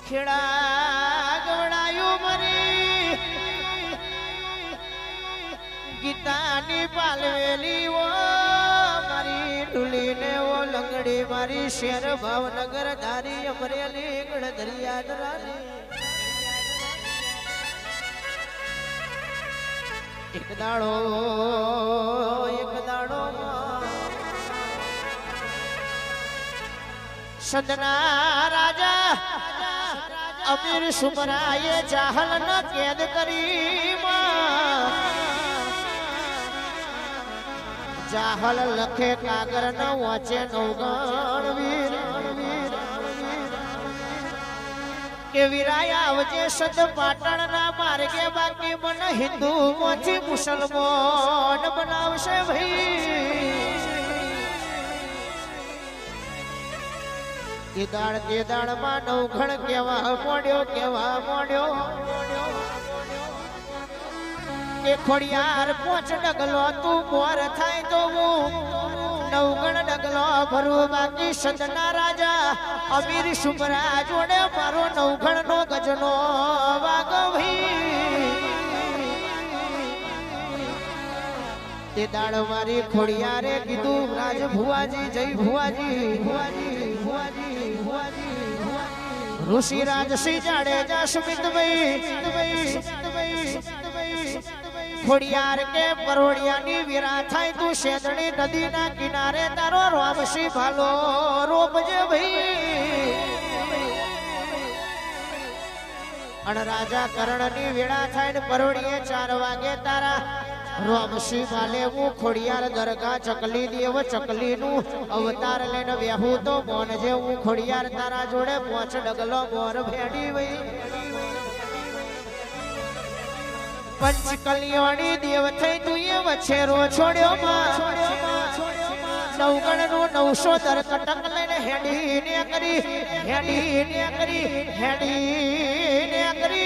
ખેડા ગવડાયું મરી ગીતાની પાલવેલી ઓ મારી ડુલીને ઓ લંગડી મારી શેર ભાવનગર ધારી અમરેલી ગણધરિયા ધરાની એક દાડો સદના રાજા અમીર સુમરાએ જાહલ ન કેદ કરી જાહલ લખે કાગર ન વાંચે નવગણ વીર કે વીરાયા આવજે સદ પાટણ ના માર્ગે બાકી મન હિન્દુ માંથી મુસલમાન બનાવશે ભાઈ તેદાળ માં નવઘણ કેવા મોડ્યો કે ખોડિયાર પોચ ડગલો તું મોર થાય તો હું નવગણ ડગલો ભરું બાકી સદના રાજા અમીર સુમરા જોડે મારો નવગણ નો ગજનો વાગ તે દાડ મારી ખોડિયારે કીધું રાજ ભુવાજી જય ભુવાજી ઋષિ રાજસિંહ જાડેજા સુમિતભાઈ ખોડિયાર કે પરોડિયાની વીરા થાય તું શેદણી નદીના કિનારે તારો રોમસિંહ ભાલો રોપજે ભાઈ અને રાજા કરણની વેળા થાય ને પરોડીએ 4 વાગે તારા રોમસિંહ ભાલે હું ખોડિયાર દરગાહ ચકલી દેવ ચકલીનું અવતાર લઈને બેહું તો મોનજે હું ખોડિયાર તારા જોડે 5 ડગલો મોર ભેડી વઈ પંચ કલ્યાણી દેવ થઈ તું એ વછેરો છોડ્યો નવગણ નું 900 દર કટક લઈને હેડી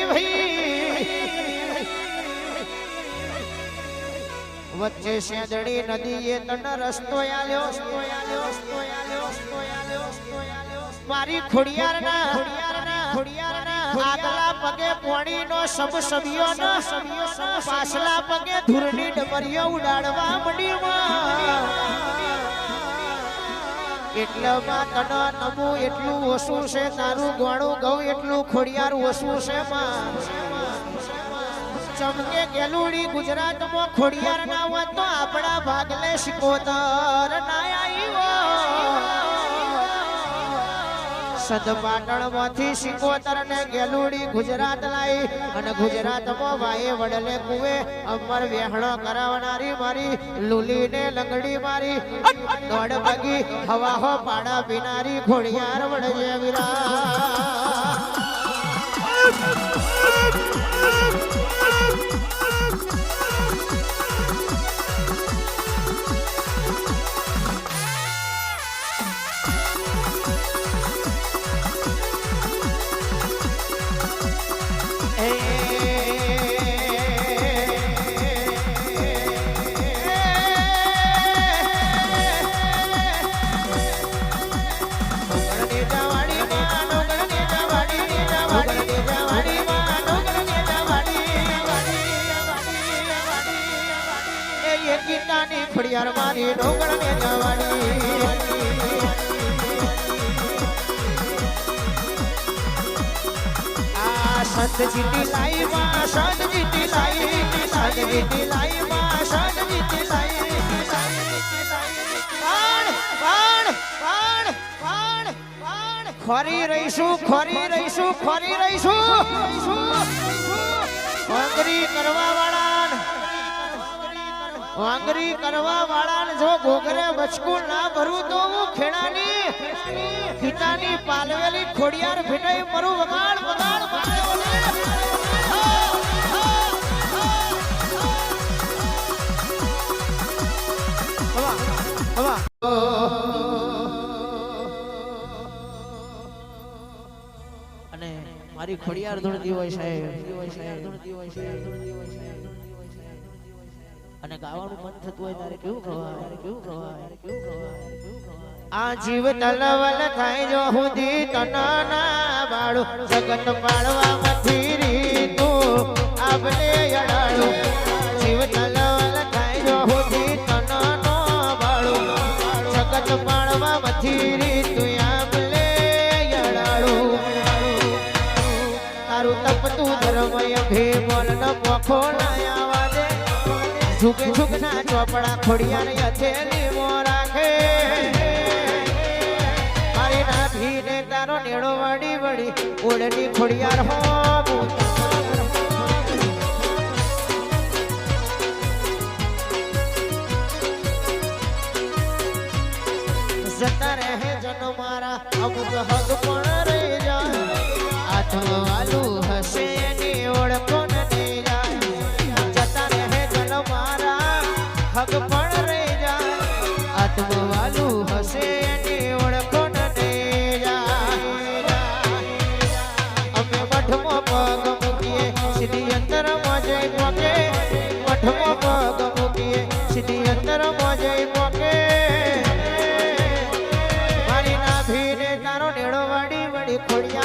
ભાઈ વચ્ચે શેદડી નદીએ તન રસ્તો આલ્યો મારી ખોડિયારના આગલા પગે પોણીનો સબ સભ્યોનો પાછલા પગે ધૂરની ડમરીઓ ઉડાડવા મંડ્યું એટલામાં તન નમું એટલું ઓછું છે તારું ગોણું ગૌ એટલું ખોડિયાર ઓછું છે ચમકે ગેલુડી ગુજરાતમાં ખોડિયાર ના હોત તો આપણા ભાગલે સિકોતર ના આવ્યો સદપાટણ માંથી સિકોતર ને ગેલુડી ગુજરાત લાવી અને ગુજરાતમાં વાયે વડલે કુવે અમર વેહણો કરાવનારી મારી લુલી ને લંગડી મારી દોડ ભાગી હવાહો પાડા પીનારી ખોડિયાર વડજે વીરા ખોડિયાર મારી ડોંગર ને જવાની આ સંત જીતી લાઈ માં સંત જીતી લાઈ માં સંત જીતી લાઈ પાણ ખોરી રહીશું વાંગરી કરવા વાળા જો ગોગરે બચકું ના ભરું તો હું ખેડાની ગીતાની પાલવેલી ખોડિયાર ભીટાઈ મરું વગાડ અને મારી ખોડિયાર ધૂણતી હોય સાહેબ અને ગાવાનું મન થતું હોય ત્યારે કેવું ગવાય આ જીવ તલવલ થાય જો હુધી તનના બાળું જગત પાળવામાંથી રીતું આપને અડાડું જીવ તલવલ થાય જો હુધી તનનો બાળું જગત પાળવામાંથી રીતું આપને અડાડું તારું તપતું ધર્મય ભેમોલ ન પોખો લાયા વાદે ઝુકે ઝુકના ચોપડા ખોડિયાર યથેલી મો રાખે મારી નાભીને તારો નેડો વળી વળી ઓળની ખોડિયાર હો જતા રહે જન મારા અમુક હદ પણ રહી જાય આત્મવાલું હશે એની ઓળખો નહીં જાય જતા રહે જન મારા હક પણ રહી જાય આત્મવાલું હશે એની ઓળખો નહીં જાય અમે મઠમો પગ મૂકીએ સીધી અંતરમાં જઈ પોકે મઠમો પગ મૂકીએ સીધી અંતરમાં જઈ પોકે મારી નાભીને તારો નેડો વાડી વળી ખોડિયા